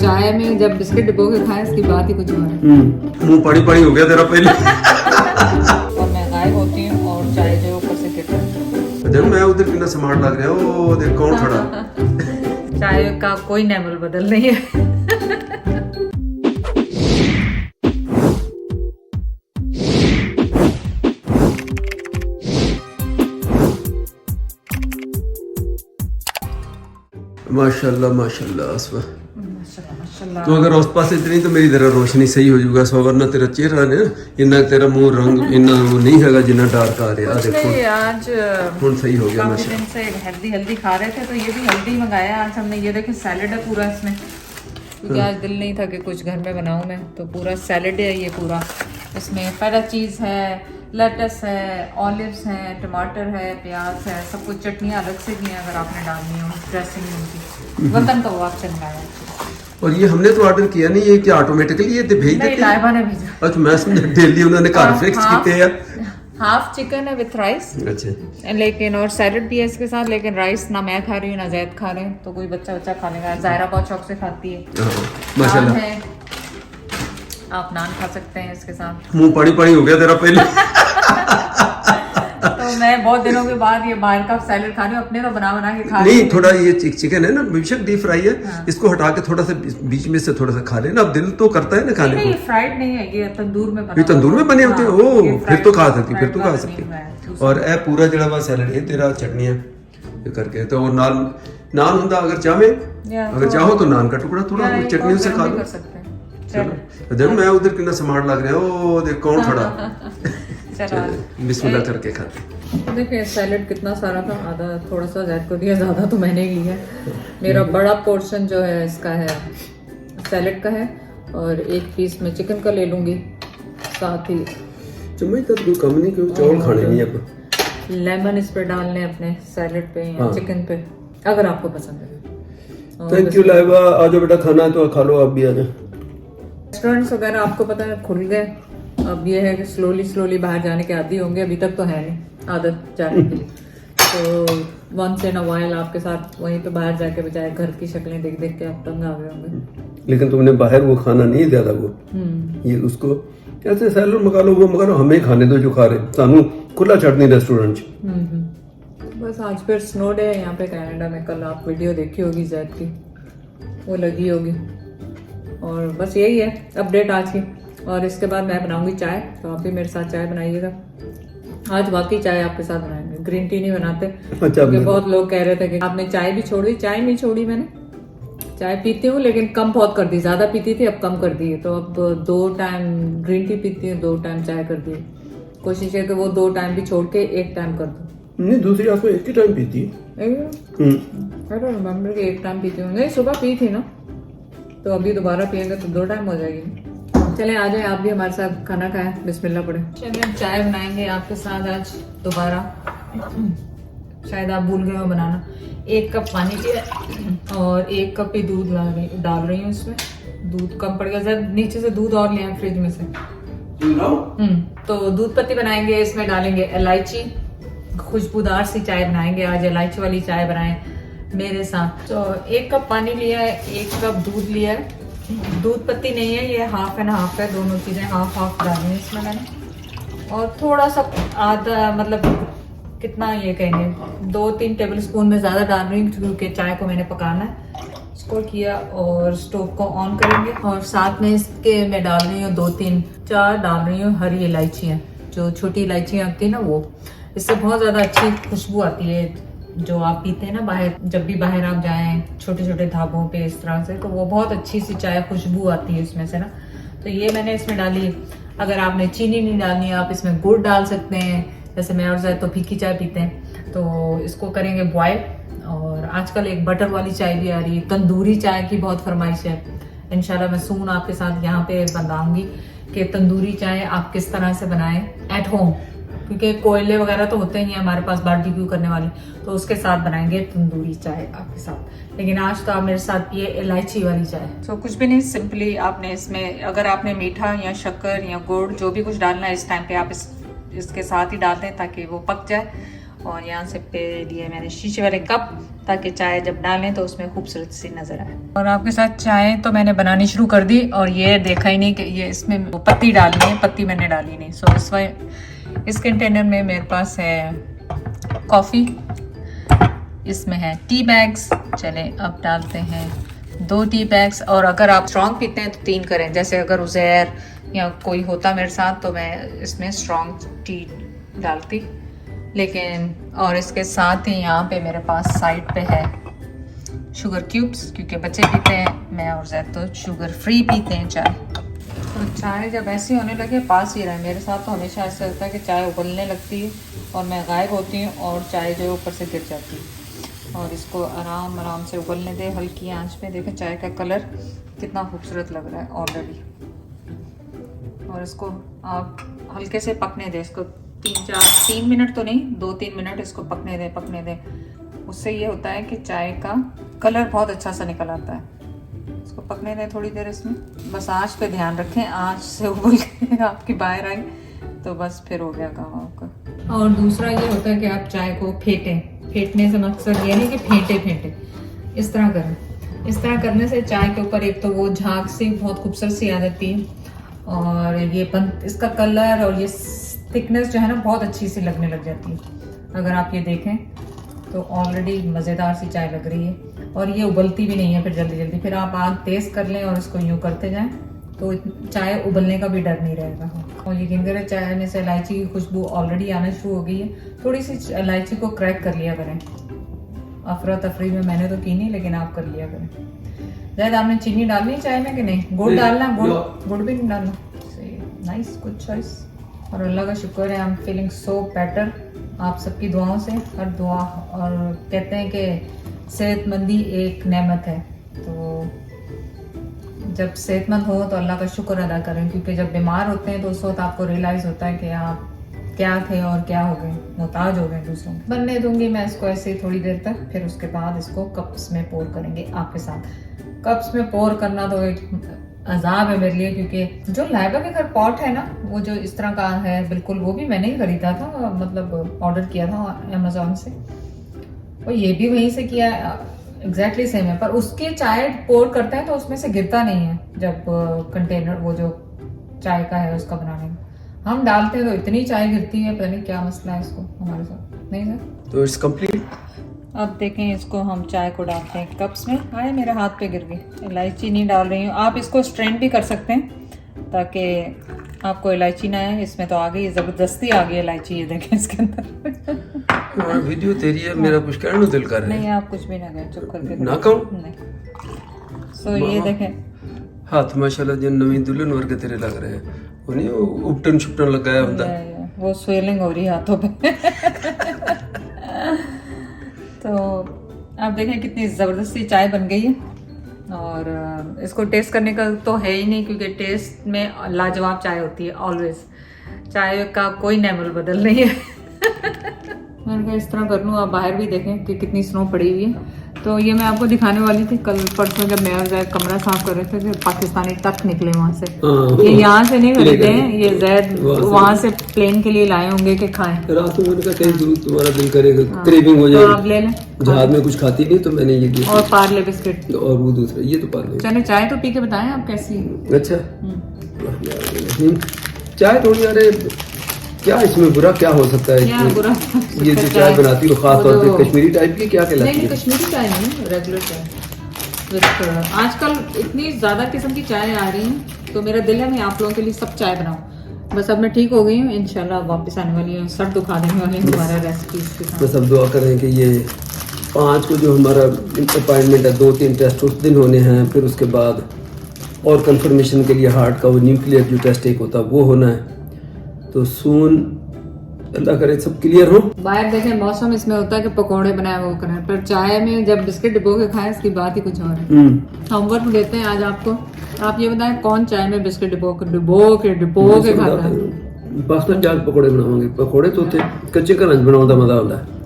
चाय में जब बिस्किट डिबो के खाए इसकी बात ही कुछ और है। मुंह पड़ी पड़ी हो गया तेरा पहले। और मैं गाय होती हूँ और चाय जो ऊपर से गिरता। देख मैं उधर कितना स्मार्ट लग रहा है। ओ देख कौन खड़ा। चाय का कोई नेवल बदल नहीं है। माशाल्लाह माशाल्लाह असवा। माशाल्लाह। तो अगर उस पास इतनी तो मेरी तरह रोशनी सही हो जाएगा असवा, वरना तेरा चेहरा ने इन्ना तेरा मुंह रंग इन्ना वो नहीं हैगा जिन्ना डार्क आ रहा। देखो आज हुन सही हो गया काफी माशाल्लाह। दिन से हेल्दी खा रहे थे तो ये भी हेल्दी मंगाया आज हमने। ये देखे सैलेड है पूरा इसमें, क्योंकि आज दिल नहीं था कि कुछ घर में बनाऊं मैं, तो पूरा सैलेड है ये पूरा। इसमें फैला चीज़ है, लेटस है, ऑलिव्स हैं, टमाटर है, प्याज है, सब कुछ चटनियाँ अलग से भी हैं अगर आपने डालनी हो, ड्रेसिंग उनकी वतन का वो आपसे मंगाया। और ये हमने तो ऑर्डर किया नहीं, ये कि ऑटोमेटिकली ये भेज देते हैं? लाइबा ने भेजा। अच्छा मैं समझा डेली उन्होंने घर फिक्स किए हैं। हाफ चिकन है विथ राइस, अच्छा लेकिन और सैलड भी है इसके साथ, लेकिन राइस ना मैं खा रही हूँ ना जैद खा रहे हैं, तो कोई बच्चा खा लेगा। जायरा बहुत शौक से खाती है। माशाल्लाह नान है, आप नान खा सकते हैं इसके साथ। मुंह पड़ी पड़ी हो गया तेरा पहले। तो मैं बहुत दिनों के बाद ये बाहर का सैलड खा रही हूँ, अपने तो बना के खा रही नहीं हूँ। थोड़ा ये चिकन है ना बेशक डीप फ्राई है। इसको हटा के थोड़ा सा बीच में से थोड़ा सा खा लेना। अब दिल तो करता है ना खाने नहीं, को। फ्राइड नहीं है, ये तंदूर में बना। ये तंदूर में बने होते हैं। हाँ, ओ ये फिर तो खा fried- सकती, फिर तो fried खा वाला सकती। नहीं है। और ए पूरा जड़ा हुआ सैलड है तेरा चटनियाँ ये करके। तो वो नान होता अगर चाहे, अगर चाहो तो नान का टुकड़ा थोड़ा चटनी से खा लो। चलो देख मैं उधर कितना स्मार्ट लग रहा है। ओ देख कौन खड़ा। चलो बिस्मिल्लाह करके खाते। तो देखिए सैलेड कितना सारा था, आधा थोड़ा सा जैद को दिया, ज़्यादा तो मैंने ही लिया। मेरा बड़ा पोर्शन जो है इसका है सैलेड का है, और एक पीस मैं चिकन का ले लूँगी साथ ही। चम्मच तक कोई कम नहीं, क्यों चावल खाने नहीं अब। लेमन इस पे डालने अपने सैलेड पे या चिकन पे, अगर आपको पसंद है। Thank you Laiba. आ जाओ बेटा, खाना है तो खा लो आप भी। आ जाओ। रेस्टोरेंट्स वगैरह आपको पता है खुल गए। अब ये है कि स्लोली बाहर जाने के आदी होंगे, अभी तक तो है नहीं आदत जाने की। तो वंस इन अ व्हाइल आपके साथ वहीं पे बाहर जाके बजाय घर की शक्लें देख देख के आप तंग आ गए होंगे। लेकिन तुमने बाहर वो खाना नहीं ज्यादा वो ये उसको कैसे सैलड मंगा लो, वो मंगा लो, हमें खाने दो जो खा रहे। सानू खुला छड़नी रेस्टोरेंट। बस आज फिर स्नो डे है यहाँ पे कनाडा में। कल आप वीडियो देखी होगी जैद की, वो लगी होगी। और बस यही है अपडेट आज की। और इसके बाद मैं बनाऊंगी चाय, तो आप भी मेरे साथ चाय बनाइएगा। आज बाकी चाय आपके साथ बनाएंगे, ग्रीन टी नहीं बनाते। क्योंकि बहुत लोग कह रहे थे कि आपने चाय भी छोड़ दी। चाय नहीं छोड़ी मैंने, चाय पीती हूँ लेकिन कम बहुत कर दी। ज्यादा पीती थी अब कम कर दी है। तो अब 2 टाइम ग्रीन टी पीती हूँ, 2 टाइम चाय कर दी। कोशिश है कि वो 2 टाइम भी छोड़ के 1 टाइम कर दूँ। नहीं दूसरी आपको एक ही टाइम पीती आई डोंट रिमेम्बर कि 1 टाइम पीती हूँ। नहीं सुबह पी थी ना, तो अभी दोबारा पियेंगे तो 2 टाइम हो जाएगी। चले आ जाए आप भी हमारे साथ खाना खाएं, बिस्मिल्लाह पढ़े। चलिए हम चाय बनाएंगे आपके साथ आज दोबारा। शायद आप भूल गए हो बनाना। 1 कप पानी लिया और 1 कप ही दूध डाल रही हूँ इसमें। दूध कम पड़ गया, जरा नीचे से दूध और लिया फ्रिज में से। तो दूध पत्ती बनाएंगे, इसमें डालेंगे इलायची, खुशबूदार सी चाय बनाएंगे आज। इलायची वाली चाय बनाएं मेरे साथ। तो 1 कप पानी लिया है, 1 कप दूध लिया है। दूध पत्ती नहीं है, ये हाफ एंड हाफ है, दोनों चीजें हाफ डाली है इसमें मैंने। और थोड़ा सा आधा, मतलब कितना ये कहेंगे 2-3 टेबल स्पून में ज्यादा डाल रही हूँ क्योंकि चाय को मैंने पकाना है। इसको किया और स्टोव को ऑन करेंगे। और साथ में इसके मैं डाल रही हूँ 2-3-4 डाल रही हूँ हरी इलायचियाँ, जो छोटी इलायचियाँ आती है ना, वो। इससे बहुत ज्यादा अच्छी खुशबू आती है। जो आप पीते हैं ना बाहर, जब भी बाहर आप जाएं छोटे छोटे ढाबों पे इस तरह से, तो वो बहुत अच्छी सी चाय खुशबू आती है इसमें से ना। तो ये मैंने इसमें डाली। अगर आपने चीनी नहीं डालनी, आप इसमें गुड़ डाल सकते हैं। जैसे मैं और ज़्यादा तो फीकी चाय पीते हैं। तो इसको करेंगे बॉयल। और आजकल एक बटर वाली चाय भी आ रही है, तंदूरी चाय की बहुत फरमाइश है। इंशाल्लाह मैं सून आपके साथ यहाँ पे बताऊंगी कि तंदूरी चाय आप किस तरह से बनाएं एट होम, क्योंकि कोयले वगैरह तो होते ही हैं हमारे पास बारबेक्यू करने वाले, तो उसके साथ बनाएंगे तंदूरी चाय आपके साथ। लेकिन आज तो आप मेरे साथ पिए इलायची वाली चाय। तो कुछ भी नहीं, सिंपली आपने इसमें अगर आपने मीठा या शक्कर या गुड़ जो भी कुछ डालना है इस टाइम पे आप इसके साथ ही डाल दें ताकि वो पक जाए। और यहाँ से पे लिए मैंने शीशे वाले कप, ताकि चाय जब डालें तो उसमें खूबसूरत सी नज़र आए। और आपके साथ चाय तो मैंने बनानी शुरू कर दी, और ये देखा ही नहीं कि ये इसमें पत्ती डालनी है, पत्ती मैंने डाली नहीं। सो इस कंटेनर में मेरे पास है कॉफ़ी, इसमें है टी बैग्स। चलें अब डालते हैं 2 टी बैग्स, और अगर आप स्ट्रॉन्ग पीते हैं तो 3 करें। जैसे अगर उज़ैर या कोई होता मेरे साथ तो मैं इसमें स्ट्रॉन्ग टी डालती, लेकिन और इसके साथ ही यहाँ पे मेरे पास साइड पे है शुगर क्यूब्स, क्योंकि बच्चे पीते हैं, मैं और जैद तो शुगर फ्री पीते हैं चाय। तो चाय जब ऐसी होने लगे पास ही रहे। मेरे साथ तो हमेशा ऐसा होता है कि चाय उबलने लगती है और मैं गायब होती हूँ और चाय जो ऊपर से गिर जाती है। और इसको आराम आराम से उबलने दे हल्की आंच पे। देखें चाय का कलर कितना खूबसूरत लग रहा है ऑलरेडी। और इसको आप हल्के से पकने दें, इसको 3 मिनट तो नहीं, 2-3 मिनट इसको पकने दें। उससे ये होता है कि चाय का कलर बहुत अच्छा सा निकल आता है। इसको पकने दें थोड़ी देर इसमें, बस आंच पे ध्यान रखें, आंच से उबल के आपकी बाहर आई तो बस फिर हो गया काम आपका। और दूसरा ये होता है कि आप चाय को फेंटने से मकसद ये नहीं कि फेंटे, इस तरह करें। इस तरह करने से चाय के ऊपर एक तो वो झाग सी बहुत खूबसूरत सी आ जाती है, और ये इसका कलर और ये थिकनेस जो है ना बहुत अच्छी सी लगने लग जाती है। अगर आप ये देखें तो ऑलरेडी मज़ेदार सी चाय लग रही है, और ये उबलती भी नहीं है फिर जल्दी। फिर आप आग तेज़ कर लें और इसको यूँ करते जाएं तो चाय उबलने का भी डर नहीं रहेगा। और यकीन करें चाय में से इलायची की खुशबू ऑलरेडी आना शुरू हो गई है। थोड़ी सी इलायची को क्रैक कर लिया करें, अफरा तफरी में मैंने तो की नहीं, लेकिन आप कर लिया करें। शायद आपने चीनी डालनी है चाय में कि नहीं? गुड़ डालना? गुड़ भी नहीं डालना। Nice, good choice. और अल्लाह का शुक्र है, I am feeling so better आप सबकी दुआओं से। हर दुआ, और कहते हैं कि सेहतमंदी एक नेमत है, तो जब सेहतमंद हो तो अल्लाह का शुक्र अदा करें, क्योंकि जब बीमार होते हैं तो उस वक्त आपको रियलाइज होता है कि आप क्या थे और क्या हो गए, मोहताज हो गए दूसरों को। बनने दूंगी मैं इसको ऐसे ही थोड़ी देर तक, फिर उसके बाद इसको कप्स में पोर करेंगे आपके साथ। कप्स में पोर करना तो एक अजाब है मेरे लिए, क्योंकि जो लाइबा के घर पॉट है ना, वो जो इस तरह का है बिल्कुल, वो भी मैंने ही खरीदा था, मतलब ऑर्डर किया था अमेजोन से, और ये भी वहीं से किया है, एग्जैक्टली सेम है। पर उसकी चाय पोर करते हैं तो उसमें से गिरता नहीं है, जब कंटेनर वो जो चाय का है उसका बनाने में हम डालते हैं तो इतनी चाय गिरती है, पता नहीं क्या मसला है इसको हमारे साथ। नहीं सर, तो इट्स कंप्लीट। अब देखें इसको हम चाय को डालते हैं कप्स में। आए मेरे हाथ पे गिर गई, इलायची नहीं डाल रही हूँ। आप इसको स्ट्रेन भी कर सकते हैं ताकि आपको इलायची ना आए। इसमें तो आ गई, ज़बरदस्ती आ गई इलायची, ये देखें इसके अंदर। वीडियो तेरी है, मेरा कुछ कहने दिल कर रहा है। नहीं आप कुछ भी ना कहें, चुप करके ना कहूं? नहीं। सो ये देखें हाथ माशाल्लाह जो नवी दुल्हन वर्गे तेरे लग रहे हैं, वो नहीं उपटन छुपटन लगाया होता, वो स्वेलिंग हो रही है हाथों पे। तो आप देखें कितनी ज़बरदस्ती चाय बन गई है। और इसको टेस्ट करने का तो है ही नहीं, क्योंकि टेस्ट में लाजवाब चाय होती है ऑलवेज। चाय का कोई नेमल बदल नहीं है। मैंने कहा इस तरह कर लूँ, आप बाहर भी देखें कि कितनी स्नो पड़ी हुई है। तो ये मैं आपको दिखाने वाली थी कल परसों, जब मैं और जैद कमरा साफ कर रहे थे कि पाकिस्तानी तक निकले वहाँ से। ये यहाँ से नहीं खरीदे हैं, ये जैद वहाँ से प्लेन के लिए लाए होंगे कि खाएं। रात में उनका कहीं दूर तुम्हारा दिल करेगा, क्रेविंग हो जाएगी, तो आप ले लें। जहाज में कुछ खाती नहीं तो मैंने ये दिया। और पार्ले बिस्किट, और वो दूसरा ये तो पार्ले। चले चाय तो पी के बताएं आप कैसी। अच्छा, चाय थोड़ी, अरे क्या इसमें बुरा क्या हो सकता है? क्या बुरा? ये जो चाय बनाती हो खास तौर पे कश्मीरी टाइप की, क्या कहलाती है? कश्मीरी चाय नहीं, रेगुलर चाय। आजकल इतनी ज्यादा किस्म की चाय आ रही है, तो मेरा दिल है मैं आप लोगों के लिए सब चाय बनाऊं। बस अब मैं ठीक हो गई हूँ, इंशाल्लाह वापस आने वाली हूँ, सर दुखा देने वाली हूँ हमारा रेसिपीज के साथ। बस अब दुआ करें कि ये 5 को जो हमारा अपॉइंटमेंट है, 2-3 टेस्ट उस दिन होने हैं, फिर उसके बाद और कंफर्मेशन के लिए हार्ट का वो न्यूक्लियर जो टेस्ट एक होता है वो होना है। तो सून अल्लाह करे सब क्लियर हो। बाहर देखें मौसम इसमें होता है कि पकोड़े बनाए वो करें, पर चाय में जब बिस्किट डिबो के खाएं इसकी बात ही कुछ और है। होमवर्क देते हैं आज आपको, आप ये बताएं कौन चाय में बिस्किट डिबो के खाता है? पास्ता चाट पकोड़े बनावांगे, पकोड़े तो कच्चे का लंच बनाने का मजा आता है।